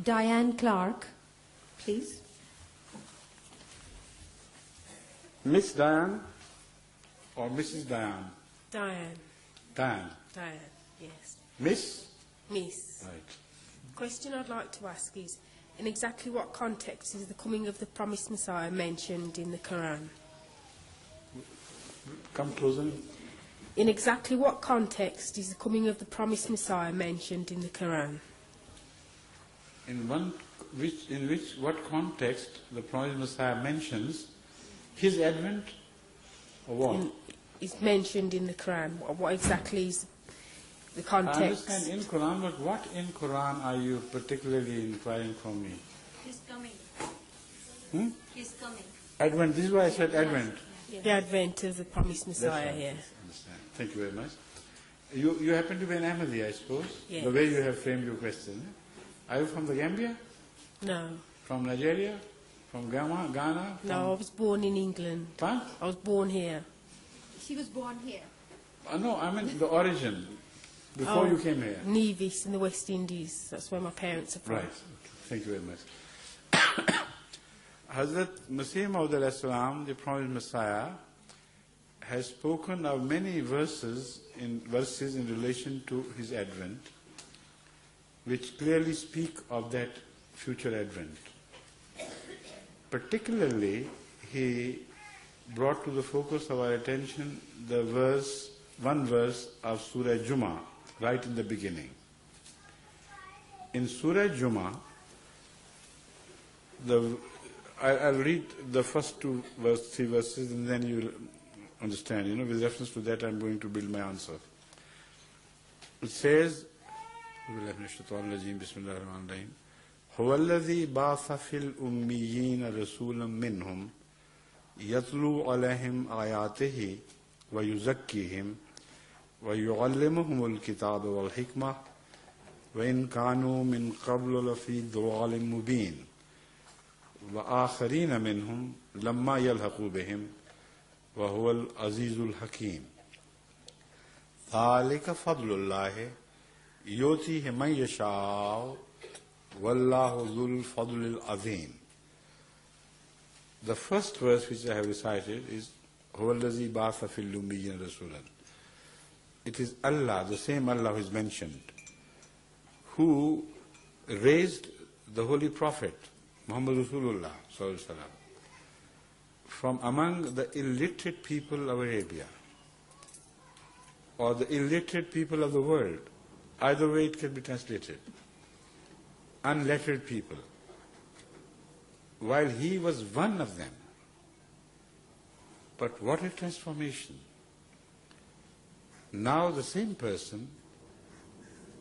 Diane Clark, please. Miss Diane or Mrs. Diane? Diane. Diane. Diane, yes. Miss? Miss. Right. The question I'd like to ask is, in exactly what context is the coming of the promised Messiah mentioned in the Quran? Come closer. In exactly what context is the coming of the promised Messiah mentioned in the Quran? In what context the promised Messiah mentions his advent or what? Is mentioned in the Quran. What exactly is the context? I understand in Quran, but what in Quran are you particularly inquiring from me? He's coming. He's coming. Advent, this is why I said Advent. The advent of the promised Messiah, Right. here. Understand. Thank you very much. You happen to be an Ahmadi, I suppose? Yes. The way you have framed your question. Are you from the Gambia? No. From Nigeria? From Ghana? No, I was born in England. Huh? I was born here. She was born here. No, I mean the origin, before you came here. Nevis in the West Indies. That's where my parents are from. Right. Okay. Thank you very much. Hazrat Masih Maud al-Islam, the promised Messiah, has spoken of many verses in relation to his advent, which clearly speak of that future advent. Particularly, he brought to the focus of our attention one verse of Surah Al-Jumu, right in the beginning. In Surah Al-Jumu, I'll read the first three verses, and then you'll understand. With reference to that, I'm going to build my answer. It says, هو الذي بعث في الأميين رسولا منهم يتلو عليهم آياته ويزكيهم ويعلمهم الكتاب والحكمة وإن كانوا من قبل لفي ضلال مبين وآخرين منهم لما يلحقوا بهم وهو العزيز الحكيم ذلك فضل الله يؤتيه من يشاء والله ذو الفضل العظيم. The first verse which I have recited is هو الذي بعث في الأميين رسولا. It is Allah, the same Allah who is mentioned, who raised the Holy Prophet Muhammad Rasulullah from among the illiterate people of Arabia or the illiterate people of the world. Either way it can be translated. Unlettered people. While he was one of them. But what a transformation. Now the same person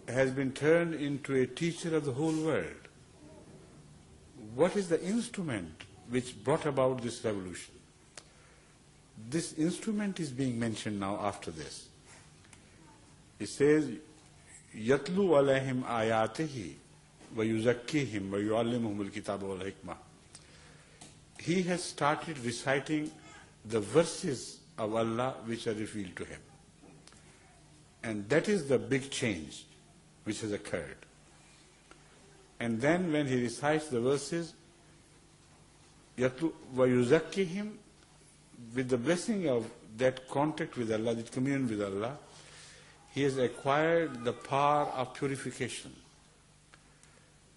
has been turned into a teacher of the whole world. What is the instrument which brought about this revolution? This instrument is being mentioned now after this. It says, يَتْلُو عَلَيْهِمْ آيَاتِهِ وَيُزَكِّيهِمْ وَيُعَلِّمُهُمُ الْكِتَابَ وَالْحِكْمَةِ. He has started reciting the verses of Allah which are revealed to him. And that is the big change which has occurred. And then when he recites the verses, وَيُزَكِّيهِمْ, with the blessing of that contact with Allah, that communion with Allah, he has acquired the power of purification.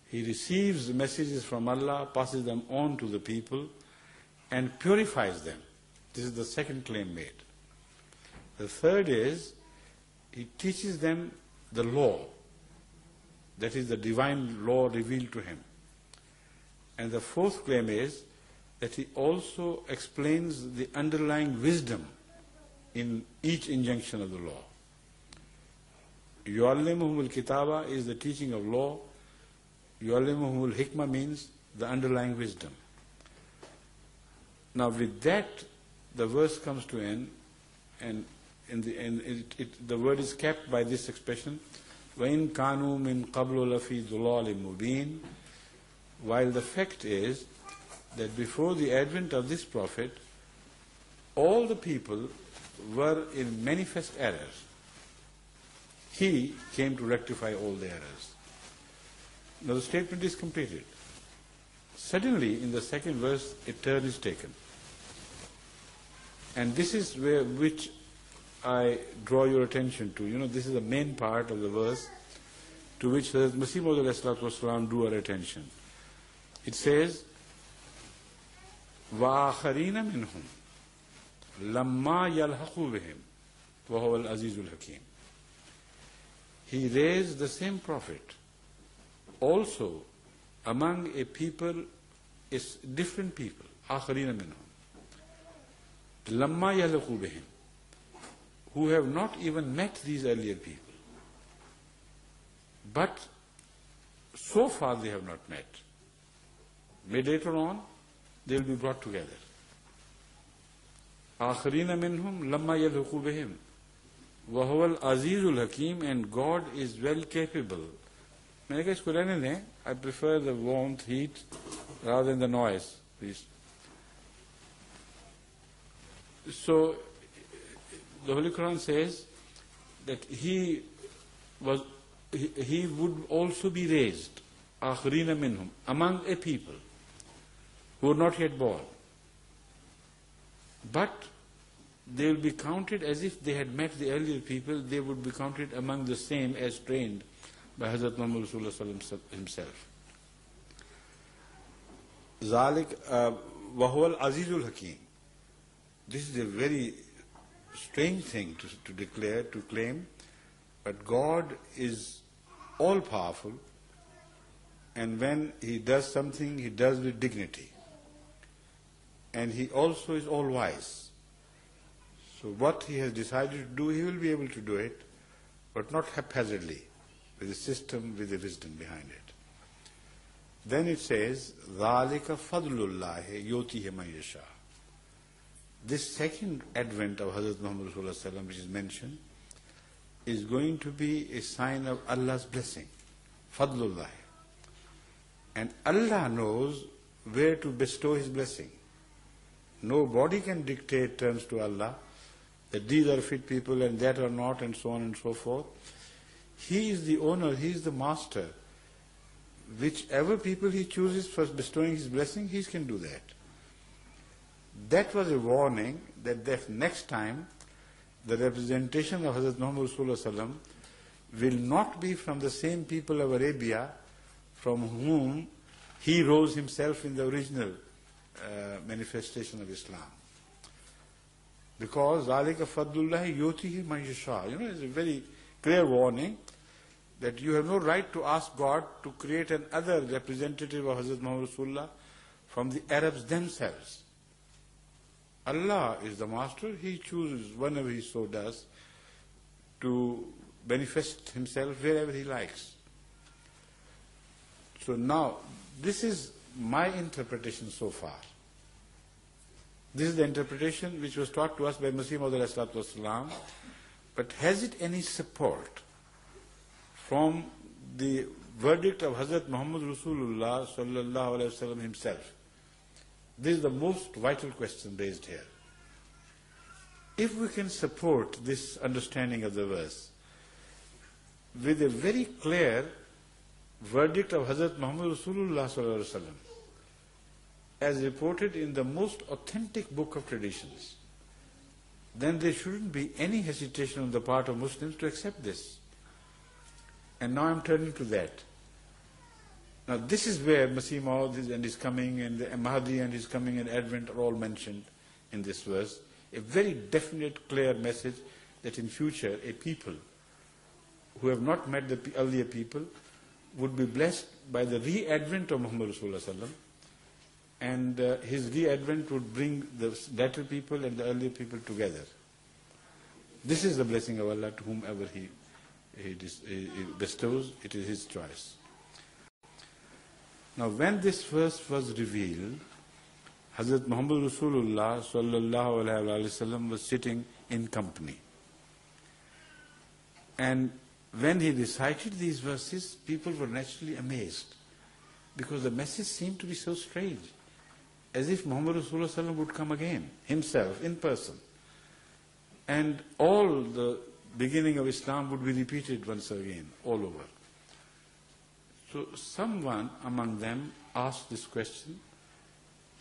He receives messages from Allah, passes them on to the people, and purifies them. This is the second claim made. The third is, he teaches them the law, that is the divine law revealed to him. And the fourth claim is that he also explains the underlying wisdom in each injunction of the law. يُعَلِّمُهُمُ الْكِتَابَ is the teaching of law. يُعَلِّمُهُمُ الْحِكْمَةِ means the underlying wisdom. Now with that, the verse comes to end, and in the end, the word is kept by this expression, وَإِن كَانُوا مِن قَبْلُ لَفِي ضُلَالٍ مُبِينٍ. While the fact is that before the advent of this prophet, all the people were in manifest errors. He came to rectify all the errors. Now the statement is completed. Suddenly, in the second verse, a turn is taken. And this is which I draw your attention to. You know, this is the main part of the verse to which Hazrat Masih Maud ﷺ drew our attention. It says, وَآخَرِينَ مِنْهُمْ لَمَّا يَلْحَقُوا بِهِمْ وَهُوَ الْعَزِيزُ الْحَكِيمُ. He raised the same prophet also among a people, is different people, آخَرِينَ مِنْهُمْ لَمَّا يَلْحَقُوا بِهِمْ, who have not even met these earlier people. But so far they have not met. But later on, they will be brought together. آخَرِينَ مِنْهُمْ لَمَّا يَلْحَقُوا بِهِمْ وَهُوَ الْعَزِيزُ الْحَكِيمُ, and God is well capable. मैंने कहा इसको रहने दें. I prefer the warmth, heat, rather than the noise, please. So, the Holy Qur'an says that he would also be raised, آخَرِينَ مِنْهُمْ, among a people who are not yet born. But they will be counted as if they had met the earlier people. They would be counted among the same as trained by Hazrat Muhammad Rasulullah himself. ذَلِكَ وَهُوَ الْعَزِيزُ الْحَكِيمُ. This is a very strange thing to declare, to claim, but God is all-powerful, and when He does something, He does with dignity. And He also is all-wise. So what He has decided to do, He will be able to do it, but not haphazardly, with a system, with a wisdom behind it. Then it says, ذَلِكَ فَضْلُ اللَّهِ يُؤْتِيهِ مَن يَشَاءُ. This second advent of Hazrat Muhammad ﷺ, which is mentioned, is going to be a sign of Allah's blessing, fadlullah. And Allah knows where to bestow His blessing. Nobody can dictate terms to Allah, that these are fit people and that are not, and so on and so forth. He is the owner, He is the master. Whichever people He chooses for bestowing His blessing, He can do that. That was a warning that next time the representation of Hazrat Muhammad Rasulullah will not be from the same people of Arabia from whom He rose Himself in the original manifestation of Islam. Because ذَلِكَ فَضْلُ اللَّهِ يُؤْتِيهِ مَن يَشَاءُ. You know, it's a very clear warning that you have no right to ask God to create another representative of Hazrat Muhammad Rasulullah from the Arabs themselves. Allah is the master. He chooses whenever He so does to manifest Himself wherever He likes. So now, this is my interpretation so far. This is the interpretation which was taught to us by Masih Maud ﷺ, but has it any support from the verdict of Hazrat Muhammad Rasulullah sallallahu alaihi wasallam himself? This is the most vital question raised here. If we can support this understanding of the verse with a very clear verdict of Hazrat Muhammad Rasulullah sallallahu alaihi wasallam, as reported in the most authentic book of traditions, then there shouldn't be any hesitation on the part of Muslims to accept this. And now I'm turning to that. Now this is where Masih Maud and His coming, and the Mahdi and His coming and Advent are all mentioned in this verse. A very definite, clear message that in future a people who have not met the earlier people would be blessed by the re-advent of Muhammad Rasulullah sallallahu alaihi wasallam, and his re-advent would bring the latter people and the earlier people together. This is the blessing of Allah to whomever He bestows. It is His choice. Now when this verse was revealed, Hazrat Muhammad Rasulullah sallallahu alaihi wasallam was sitting in company. And when he recited these verses, people were naturally amazed, because the message seemed to be so strange, as if Muhammad Rasulullah sallallahu alaihi wasallam would come again, himself, in person. And all the beginning of Islam would be repeated once again, all over. So someone among them asked this question.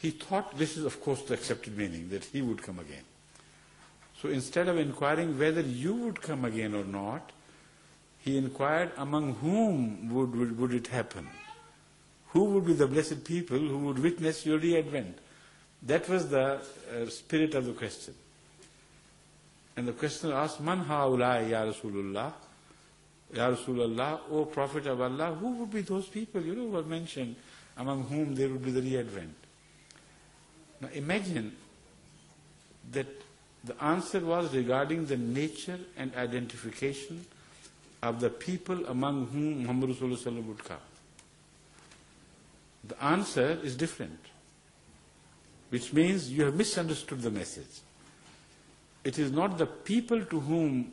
He thought this is, of course, the accepted meaning, that he would come again. So instead of inquiring whether you would come again or not, he inquired among whom would it happen? Who would be the blessed people who would witness your re-advent? That was the spirit of the question. And the questioner asked, Man haulai ya Rasulullah? Ya Rasulullah, O Prophet of Allah, who would be those people, who were mentioned, among whom there would be the re-advent? Now imagine that the answer was regarding the nature and identification of the people among whom Muhammad Rasulullah would come. The answer is different, which means you have misunderstood the message. It is not the people to whom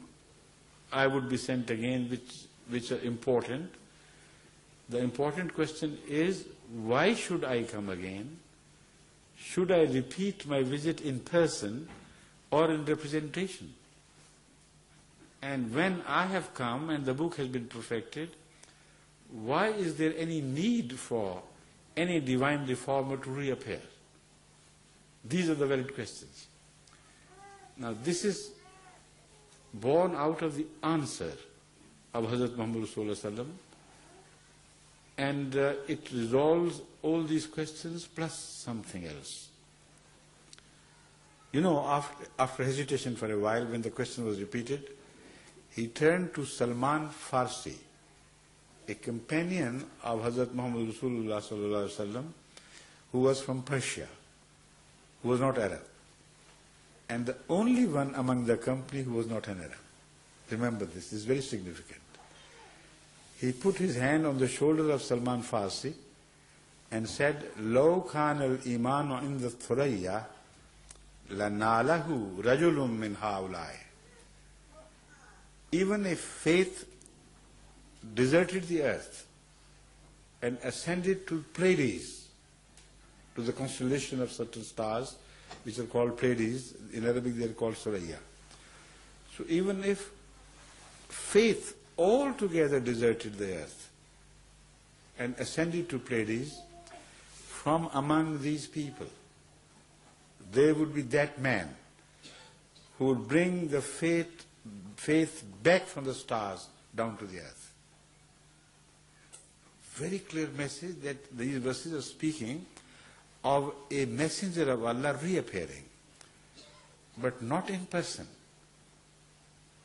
I would be sent again which are important. The important question is, why should I come again? Should I repeat my visit in person or in representation? And when I have come and the book has been perfected, why is there any need for any divine reformer to reappear? These are the valid questions. Now this is born out of the answer of Hazrat Muhammad Rasulullah, and it resolves all these questions plus something else. After hesitation for a while, when the question was repeated, he turned to Salman Farsi, a companion of Hazrat Muhammad Rasulullah sallallahu alaihi wasallam, who was from Persia, who was not Arab, and the only one among the company who was not an Arab. Remember this is very significant. He put his hand on the shoulder of Salman Farsi and said, Law kana al-imanu in the Ath-Thuraiyya lanalahu rajulun min haulai. Even if faith deserted the earth and ascended to Pleiades, to the constellation of certain stars, which are called Pleiades, in Arabic they are called Ath-Thuraiyya. So even if faith altogether deserted the earth and ascended to Pleiades, from among these people, there would be that man who would bring the faith back from the stars down to the earth. Very clear message that these verses are speaking of a messenger of Allah reappearing, but not in person.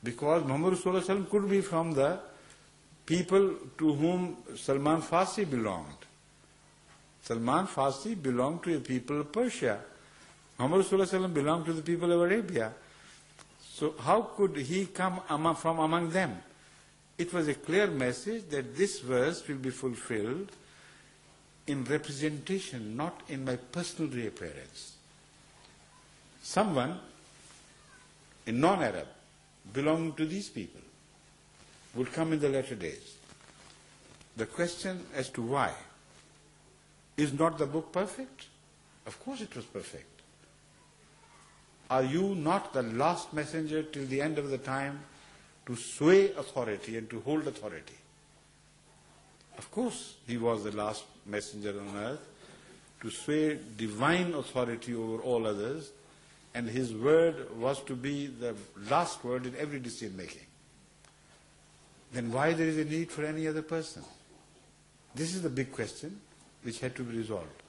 Because Muhammad Rasulullah could be from the people to whom Salman Farsi belonged. Salman Farsi belonged to a people of Persia. Muhammad Rasulullah belonged to the people of Arabia. So how could he come from among them? It was a clear message that this verse will be fulfilled in representation, not in my personal reappearance. Someone, a non-Arab, belonging to these people, would come in the latter days. The question as to why, is not the book perfect? Of course it was perfect. Are you not the last messenger till the end of the time to sway authority and to hold authority? Of course, he was the last messenger on earth to sway divine authority over all others, and his word was to be the last word in every decision making. Then why there is a need for any other person? This is the big question which had to be resolved.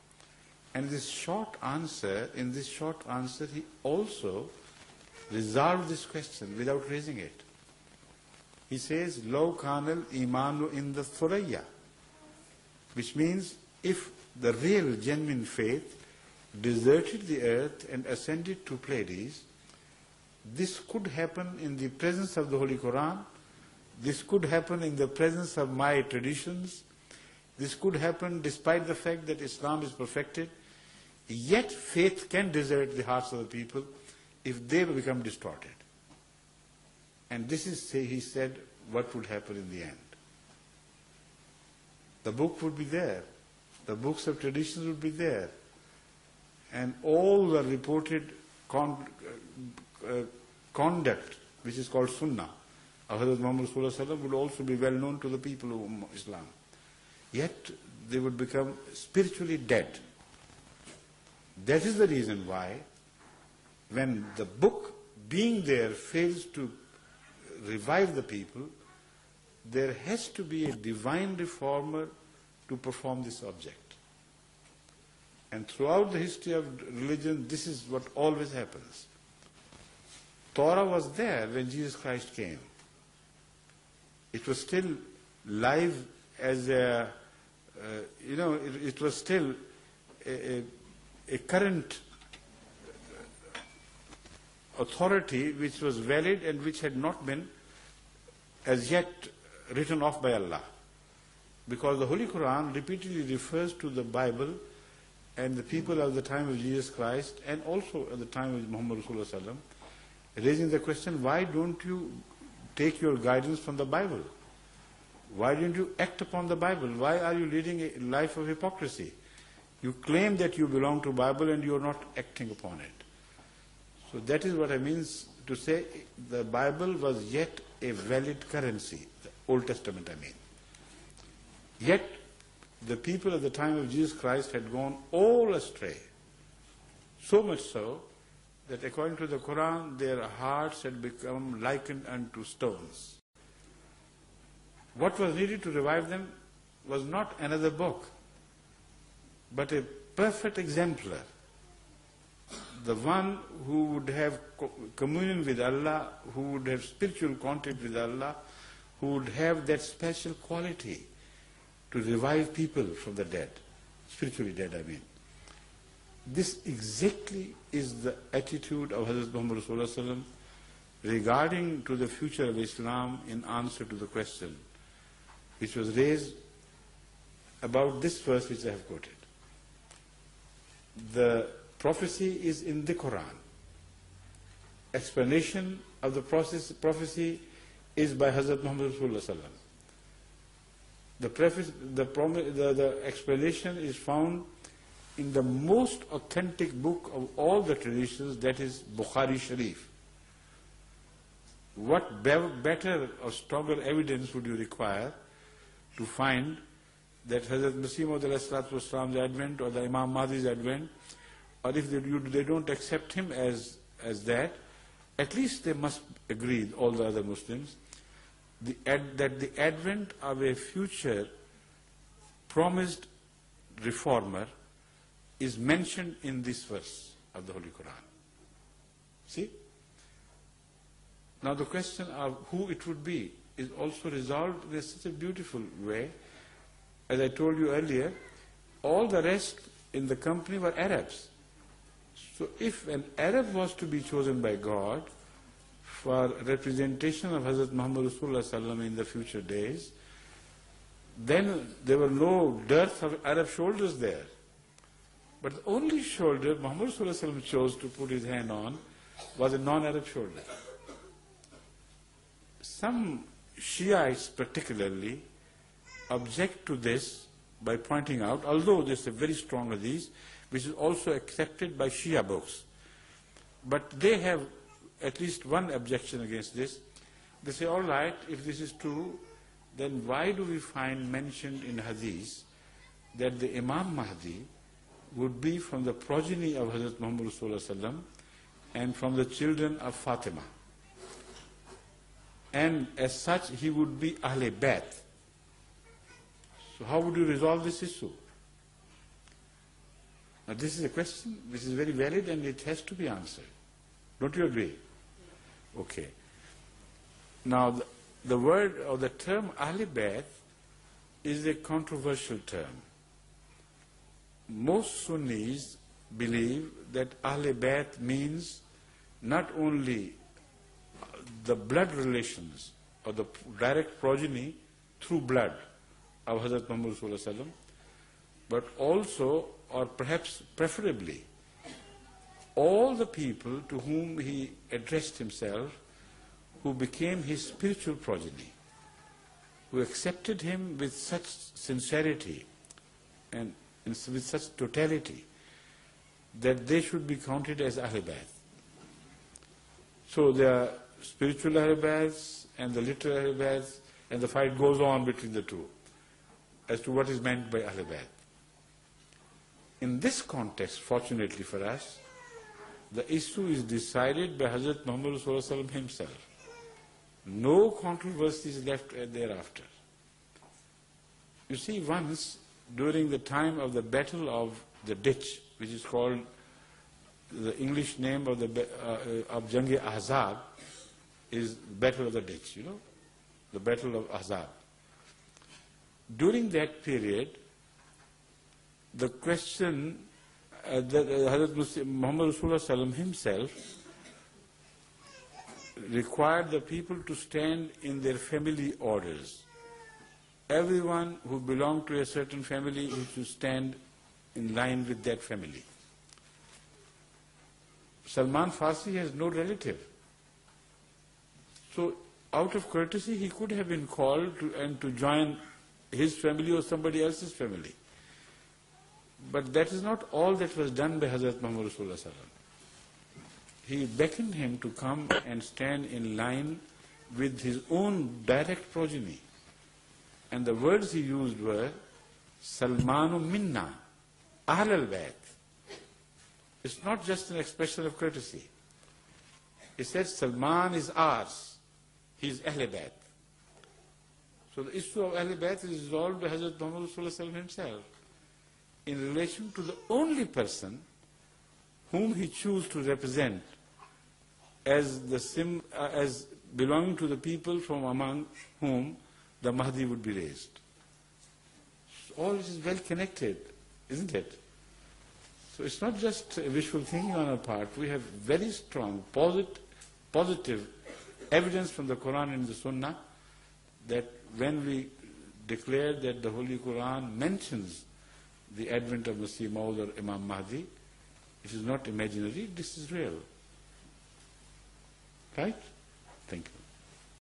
And in this short answer, he also resolved this question without raising it. He says, Law kana al-imanu in the Ath-Thuraiyya, which means if the real, genuine faith deserted the earth and ascended to Pleiades, this could happen in the presence of the Holy Qur'an, this could happen in the presence of my traditions, this could happen despite the fact that Islam is perfected, yet faith can desert the hearts of the people if they become distorted. And this is, he said, what would happen in the end. The book would be there, the books of traditions would be there, and all the reported conduct, which is called Sunnah, of Hazrat Muhammad Rasulullah would also be well known to the people of Islam. yet they would become spiritually dead. That is the reason why when the book being there fails to revive the people, there has to be a divine reformer to perform this object. And throughout the history of religion, this is what always happens. Torah was there when Jesus Christ came. It was still live as a, it was still a current authority which was valid and which had not been as yet written off by Allah. Because the Holy Qur'an repeatedly refers to the Bible and the people of the time of Jesus Christ and also at the time of Muhammad Rasulullah Sallam, raising the question, why don't you take your guidance from the Bible? Why don't you act upon the Bible? Why are you leading a life of hypocrisy? You claim that you belong to Bible and you are not acting upon it. So that is what I mean to say the Bible was yet a valid currency, the Old Testament I mean. Yet the people at the time of Jesus Christ had gone all astray. So much so that according to the Quran, their hearts had become likened unto stones. What was needed to revive them was not another book, but a perfect exemplar. The one who would have communion with Allah, who would have spiritual contact with Allah, who would have that special quality to revive people from the dead, spiritually dead I mean. This exactly is the attitude of Hazrat Muhammad Rasulullah Sallam regarding to the future of Islam in answer to the question which was raised about this verse which I have quoted. The prophecy is in the Quran. Explanation of the prophecy is by Hazrat Muhammad Rasulullah Sallam. The explanation is found in the most authentic book of all the traditions, that is Bukhari Sharif. What better or stronger evidence would you require to find that Hazrat Masih Maud advent or the Imam Mahdi's advent, or if they don't accept him as that, at least they must agree, all the other Muslims, that the advent of a future promised reformer is mentioned in this verse of the Holy Qur'an. See? Now the question of who it would be is also resolved in such a beautiful way. As I told you earlier, all the rest in the company were Arabs. So if an Arab was to be chosen by God for representation of Hazrat Muhammad Rasulullah Sallam in the future days, then there were no dearth of Arab shoulders there. But the only shoulder Muhammad Rasulullah Sallam chose to put his hand on was a non-Arab shoulder. Some Shiites particularly object to this by pointing out, although there is a very strong hadith, which is also accepted by Shia books, but they have at least one objection against this. They say, all right, if this is true, then why do we find mentioned in hadith that the Imam Mahdi would be from the progeny of Hazrat Muhammad Rasulullah Sallam and from the children of Fatima? And as such, he would be Ahle Bayt. So how would you resolve this issue? Now this is a question which is very valid and it has to be answered. Don't you agree? Okay. Now the word or the term Ahle Bayt is a controversial term. Most Sunnis believe that Ahle Bayt means not only the blood relations or the direct progeny through blood of Hazrat Muhammad Rasulullah Sallam, but also, or perhaps preferably, all the people to whom he addressed himself who became his spiritual progeny, who accepted him with such sincerity and with such totality that they should be counted as Ahl Bayt. So there are spiritual Ahl Bayts and the literal Ahl Bayts, and the fight goes on between the two. as to what is meant by Ahl Bayt. In this context, fortunately for us, the issue is decided by Hazrat Muhammad Sallallahu Alaihi Wasallam himself. No controversy is left thereafter. You see, once during the time of the Battle of the Ditch, which is called the English name of of Jang-e-Ahzab, is Battle of the Ditch, the Battle of Ahzab. During that period, the question that Hazrat Muhammad Rasulullah himself required the people to stand in their family orders. Everyone who belonged to a certain family is to stand in line with that family. Salman Farsi has no relative. So out of courtesy, he could have been called to join his family or somebody else's family. But that is not all that was done by Hazrat Muhammad Rasulullah. He beckoned him to come and stand in line with his own direct progeny. And the words he used were, Salmanu minna, Ahl al-Bayt. It's not just an expression of courtesy. He said, Salman is ours. He is Ahl Bayt. So the issue of Ahl Bayt is resolved by Hazrat Muhammad Rasulullah himself in relation to the only person whom he chose to represent as as belonging to the people from among whom the Mahdi would be raised. So all this is well connected, isn't it? So it's not just a wishful thinking on our part. We have very strong, positive evidence from the Quran and the Sunnah that when we declare that the Holy Qur'an mentions the advent of Masih Maud or Imam Mahdi, it is not imaginary, this is real. Right? Thank you.